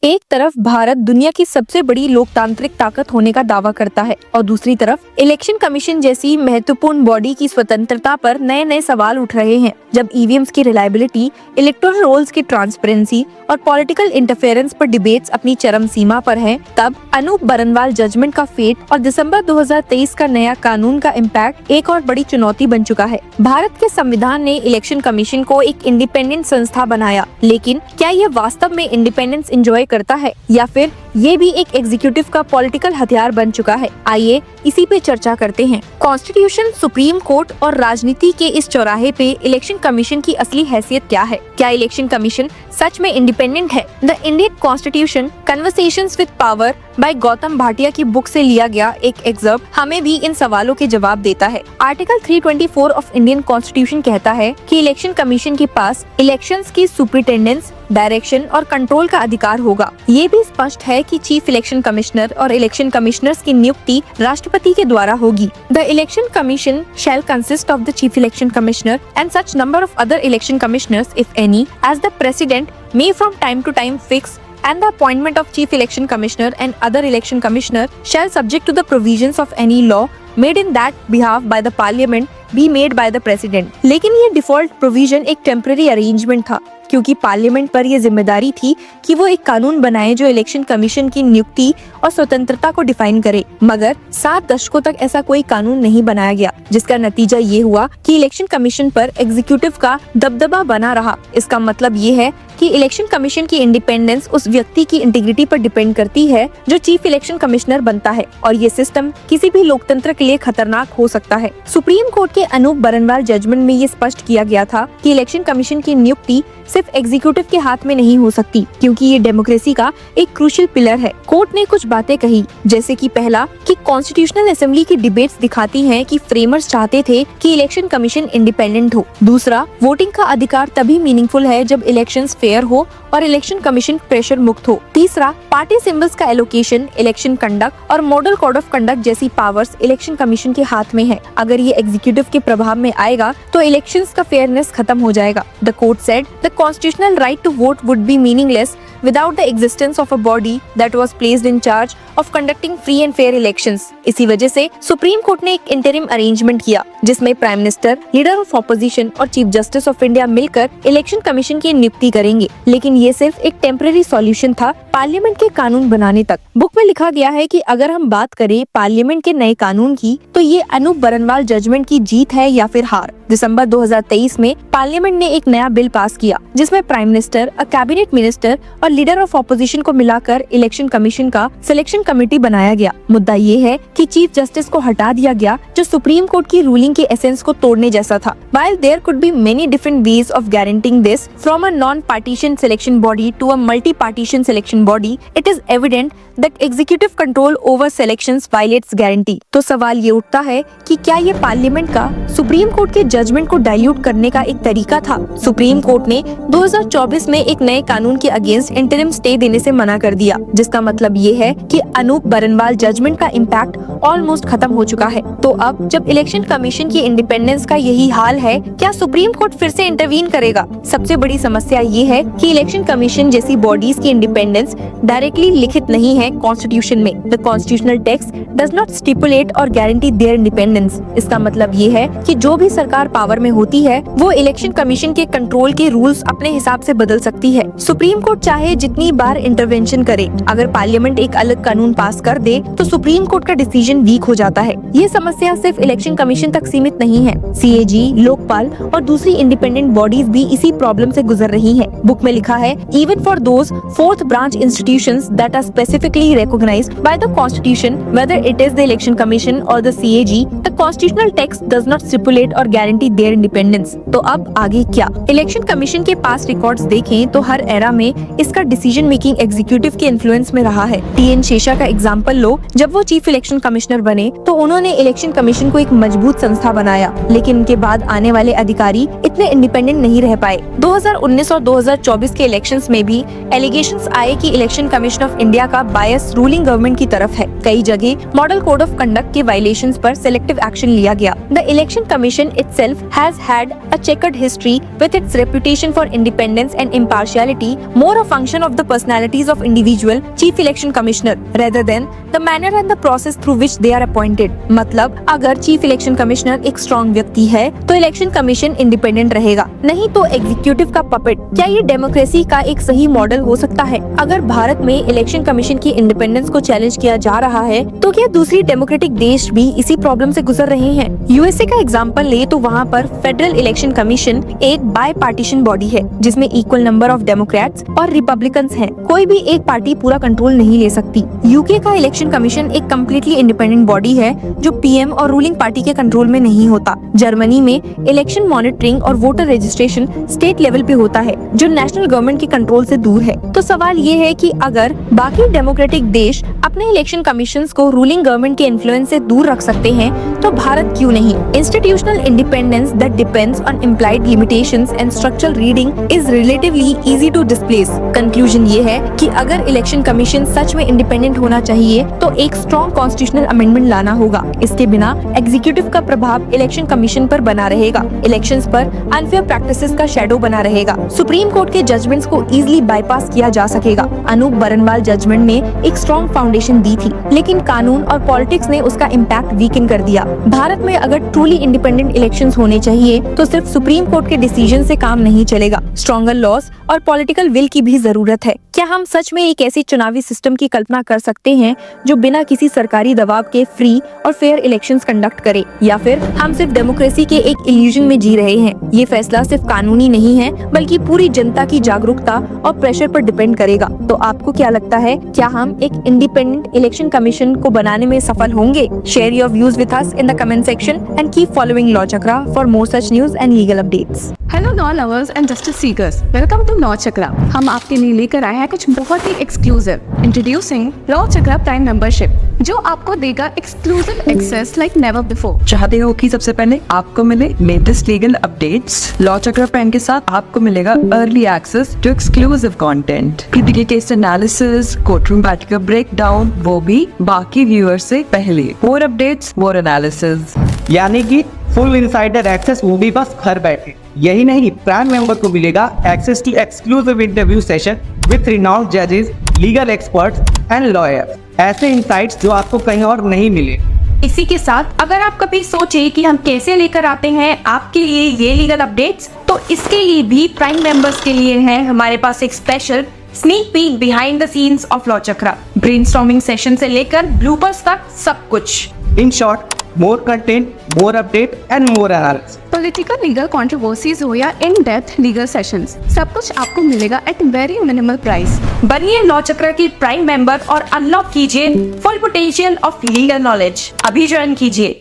एक तरफ भारत दुनिया की सबसे बड़ी लोकतांत्रिक ताकत होने का दावा करता है और दूसरी तरफ इलेक्शन कमीशन जैसी महत्वपूर्ण बॉडी की स्वतंत्रता पर नए नए सवाल उठ रहे हैं। जब ईवीएम्स की रिलायबिलिटी, इलेक्टोरल रोल्स की ट्रांसपेरेंसी और पॉलिटिकल इंटरफेरेंस पर डिबेट्स अपनी चरम सीमा पर हैं, तब अनूप बरनवाल जजमेंट का फेट और दिसंबर 2023 का नया कानून का इम्पैक्ट एक और बड़ी चुनौती बन चुका है। भारत के संविधान ने इलेक्शन कमीशन को एक इंडिपेंडेंट संस्था बनाया, लेकिन क्या यह वास्तव में इंडिपेंडेंस एंजॉय करता है या फिर ये भी एक एग्जीक्यूटिव का पॉलिटिकल हथियार बन चुका है? आइए इसी पे चर्चा करते हैं। कॉन्स्टिट्यूशन, सुप्रीम कोर्ट और राजनीति के इस चौराहे पे इलेक्शन कमीशन की असली हैसियत क्या है? क्या इलेक्शन कमीशन सच में इंडिपेंडेंट है? The Indian constitution, conversations with power bye Gautam Bhatia की बुक से लिया गया एक एग्जर्प हमें भी इन सवालों के जवाब देता है। आर्टिकल 324 ऑफ इंडियन कॉन्स्टिट्यूशन कहता है कि इलेक्शन कमीशन के पास इलेक्शंस की सुपरिटेंडेंस, डायरेक्शन और कंट्रोल का अधिकार होगा। ये भी स्पष्ट है कि चीफ इलेक्शन कमिश्नर और इलेक्शन कमिश्नर्स की नियुक्ति राष्ट्रपति के द्वारा होगी। The election commission shell consist of the chief election commissioner and such number of other election commissioners if any as the president may from time to time fix, and the appointment of chief election commissioner and other election commissioner shall subject to the provisions of any law made in that behalf by the parliament be made by the president। लेकिन ये default provision एक temporary arrangement था, क्योंकि parliament पर यह जिम्मेदारी थी कि वो एक कानून बनाए जो इलेक्शन कमीशन की नियुक्ति और स्वतंत्रता को डिफाइन करे। मगर 7 दशकों तक ऐसा कोई कानून नहीं बनाया गया, जिसका नतीजा ये हुआ कि इलेक्शन कमीशन पर एग्जीक्यूटिव का दबदबा बना रहा। इसका मतलब ये है कि इलेक्शन कमीशन की इंडिपेंडेंस उस व्यक्ति की इंटीग्रिटी पर डिपेंड करती है जो चीफ इलेक्शन कमिश्नर बनता है, और ये सिस्टम किसी भी लोकतंत्र के लिए खतरनाक हो सकता है। सुप्रीम कोर्ट के अनूप बरनवाल जजमेंट में ये स्पष्ट किया गया था कि इलेक्शन कमीशन की नियुक्ति सिर्फ एग्जीक्यूटिव के हाथ में नहीं हो सकती, क्योंकि ये डेमोक्रेसी का एक क्रूशियल पिलर है। कोर्ट ने कुछ बातें कही, जैसे कि पहला कि कॉन्स्टिट्यूशनल असेंबली की डिबेट्स दिखाती हैं कि फ्रेमर्स चाहते थे कि इलेक्शन कमीशन इंडिपेंडेंट हो। दूसरा, वोटिंग का अधिकार तभी मीनिंगफुल है जब इलेक्शंस फेयर हो और इलेक्शन कमीशन प्रेशर मुक्त हो। तीसरा, पार्टी सिंबल्स का एलोकेशन, इलेक्शन कंडक्ट और मॉडल कोड ऑफ कंडक्ट जैसी पावर्स इलेक्शन कमीशन के हाथ में है। अगर ये एग्जीक्यूटिव के प्रभाव में आएगा तो इलेक्शंस का फेयरनेस खत्म हो जाएगा। The court said the constitutional right to vote would be meaningless without the existence of a body that was placed in charge of conducting free and fair elections। इसी वजह से सुप्रीम कोर्ट ने एक interim arrangement किया, जिसमें prime minister, leader of opposition और chief justice of India मिलकर election commission की नियुक्ति करेंगे। लेकिन ये सिर्फ एक टेम्पररी सॉल्यूशन था पार्लियामेंट के कानून बनाने तक। बुक में लिखा गया है कि अगर हम बात करें पार्लियामेंट के नए कानून की, तो ये अनूप बरनवाल जजमेंट की जीत है या फिर हार। दिसंबर 2023 में पार्लियामेंट ने एक नया बिल पास किया, जिसमें प्राइम मिनिस्टर, अ कैबिनेट मिनिस्टर और लीडर ऑफ ऑपोजिशन को मिलाकर इलेक्शन कमीशन का सिलेक्शन कमेटी बनाया गया। मुद्दा ये है कि चीफ जस्टिस को हटा दिया गया, जो सुप्रीम कोर्ट की रूलिंग के एसेंस को तोड़ने जैसा था। While there could be many different ways of guaranteeing this, from a non-partisan selection body to a multi-partisan selection body, it is evident that executive control over selections violates guarantee। तो सवाल ये उठता है कि क्या ये पार्लियामेंट का supreme court के जजमेंट को डाइल्यूट करने का एक तरीका था? सुप्रीम कोर्ट ने 2024 में एक नए कानून के अगेंस्ट इंटरिम स्टे देने से मना कर दिया, जिसका मतलब ये है कि अनूप बरनवाल जजमेंट का इम्पैक्ट ऑलमोस्ट खत्म हो चुका है। तो अब जब इलेक्शन कमीशन की इंडिपेंडेंस का यही हाल है, क्या सुप्रीम कोर्ट फिर से इंटरवीन करेगा? सबसे बड़ी समस्या ये है कि इलेक्शन कमीशन जैसी बॉडीज की इंडिपेंडेंस डायरेक्टली लिखित नहीं है कॉन्स्टिट्यूशन में। The constitutional text does not stipulate और गारंटी देयर इंडिपेंडेंस। इसका मतलब ये है कि जो भी सरकार पावर में होती है, वो इलेक्शन कमीशन के कंट्रोल के रूल्स अपने हिसाब से बदल सकती है। सुप्रीम कोर्ट चाहे जितनी बार इंटरवेंशन करे, अगर पार्लियामेंट एक अलग कानून पास कर दे तो सुप्रीम कोर्ट का डिसीजन वीक हो जाता है। ये समस्या सिर्फ इलेक्शन कमीशन तक सीमित नहीं है। सीएजी, लोकपाल और दूसरी इंडिपेंडेंट बॉडीज भी इसी प्रॉब्लम से गुजर रही हैं। बुक में लिखा है, even for those fourth branch institutions that are specifically recognised by the constitution, whether it is the election commission और the CAG, the constitutional text does not stipulate और गारंटी देयर इंडिपेंडेंस। तो अब आगे क्या? Election commission के पास records देखें तो हर era में इसका डिसीजन मेकिंग एग्जीक्यूटिव के इन्फ्लुएंस में रहा है। टीएन शेषा का एग्जांपल लो, जब वो चीफ इलेक्शन कमिश्नर बने तो उन्होंने इलेक्शन कमीशन को एक मजबूत संस्था बनाया, लेकिन उनके बाद आने वाले अधिकारी इतने इंडिपेंडेंट नहीं रह पाए। 2019 और 2024 के इलेक्शंस में भी एलिगेशंस आए कि इलेक्शन कमीशन ऑफ इंडिया का बायस रूलिंग गवर्नमेंट की तरफ है। कई जगह मॉडल कोड ऑफ कंडक्ट के वायलेशंस पर सिलेक्टिव एक्शन लिया गया। The election commission itself has had a checkered history with its reputation for independence and impartiality, more a function of the personalities of individual chief election commissioner rather than the manner and the process through which they are appointed। मतलब अगर chief election commissioner एक strong व्यक्ति है तो election commission independent रहेगा, नहीं तो executive का पपेट। क्या ये डेमोक्रेसी का एक सही मॉडल हो सकता है? अगर भारत में इलेक्शन कमीशन की इंडिपेंडेंस को चैलेंज किया जा रहा है तो क्या दूसरी डेमोक्रेटिक देश भी इसी प्रॉब्लम से गुजर रहे हैं? यूएसए का एग्जांपल ले तो वहाँ पर फेडरल इलेक्शन कमीशन एक बाय पार्टीशन बॉडी है जिसमें इक्वल नंबर ऑफ डेमोक्रेट्स और रिपब्लिकन्स हैं। कोई भी एक पार्टी पूरा कंट्रोल नहीं ले सकती। यूके का इलेक्शन कमीशन एक कम्प्लीटली इंडिपेंडेंट बॉडी है जो पीएम और रूलिंग पार्टी के कंट्रोल में नहीं होता। जर्मनी में इलेक्शन मॉनिटरिंग और वोटर रजिस्ट्रेशन स्टेट लेवल पे होता है जो नेशनल गवर्नमेंट के कंट्रोल से दूर है। तो सवाल ये है कि अगर बाकी डेमोक्रेटिक देश अपने इलेक्शन कमीशंस को रूलिंग गवर्नमेंट के इन्फ्लुएंस से दूर रख सकते हैं तो भारत क्यों नहीं? Institutional independence that depends on implied limitations and structural reading is relatively easy to displace. Conclusion ये है कि अगर इलेक्शन कमीशन सच में इंडिपेंडेंट होना चाहिए तो एक स्ट्रॉन्ग कॉन्स्टिट्यूशनल अमेंडमेंट लाना होगा। इसके बिना एग्जीक्यूटिव का प्रभाव इलेक्शन कमीशन पर बना रहेगा, इलेक्शंस पर अनफेयर प्रैक्टिसेस का शैडो बना रहेगा, सुप्रीम कोर्ट के जजमेंट्स को इजीली बाईपास किया जा सकेगा। अनूप बरनवाल जजमेंट ने एक स्ट्रॉन्ग फाउंडेशन दी थी लेकिन कानून और पॉलिटिक्स ने उसका इम्पैक्ट वीकन कर दिया। भारत में अगर ट्रूली इंडिपेंडेंट इलेक्शंस होने चाहिए तो सिर्फ सुप्रीम कोर्ट के डिसीजन से काम नहीं चलेगा, स्ट्रॉन्गर लॉज और पॉलिटिकल विल की भी जरूरत है। क्या हम सच में एक ऐसी चुनावी सिस्टम की कल्पना कर सकते हैं जो बिना किसी सरकारी दबाव के फ्री और फेयर इलेक्शंस कंडक्ट करे, या फिर हम सिर्फ डेमोक्रेसी के एक इल्यूजन में जी रहे हैं? ये फैसला सिर्फ कानूनी नहीं है बल्कि पूरी जनता की जागरूकता और प्रेशर पर डिपेंड करेगा। तो आपको क्या लगता है, क्या हम एक इंडिपेंडेंट इलेक्शन कमीशन को बनाने में सफल होंगे? Share your views with us in the comment section and keep following law Chakra for more such news and legal updates. Hello law lovers and justice seekers, welcome to law Chakra. हम आपके लिए लेकर आए हैं कुछ बहुत ही exclusive. Introducing law Chakra prime membership, जो आपको देगा exclusive access like never before. चाहते हो कि सबसे पहले आपको मिले latest legal updates? Law Chakra prime के साथ आपको मिलेगा early access to exclusive content, critical case analysis, courtroom battle का ब्रेकडाउन, वो भी बाकी व्यूअर्स से पहले। मोर अपडेट्स, मोर एनालिसिस, यानी कि फुल इनसाइडर एक्सेस, वो भी बस घर बैठे। यही नहीं, प्राइम मेंबर को मिलेगा access to exclusive interview session with renowned जजेस, लीगल एक्सपर्ट्स एंड लॉयर्स। ऐसे इनसाइट्स जो आपको कहीं और नहीं मिले। इसी के साथ अगर आप कभी सोचे कि हम कैसे लेकर आते हैं आपके लिए ये लीगल अपडेट्स, तो इसके लिए भी प्राइम मेंबर्स के लिए है हमारे पास एक special sneak peek behind the scenes of law chakra. Brainstorming session से लेकर ब्लूपर्स तक सब कुछ। In short, more content, more update and more analysis. Political legal controversies हो या इन डेप्थ लीगल सेशंस, सब कुछ आपको मिलेगा एट वेरी मिनिमल प्राइस। बनिए लॉ चक्रा की प्राइम मेंबर और अनलॉक कीजिए full potential of legal knowledge. अभी ज्वाइन कीजिए।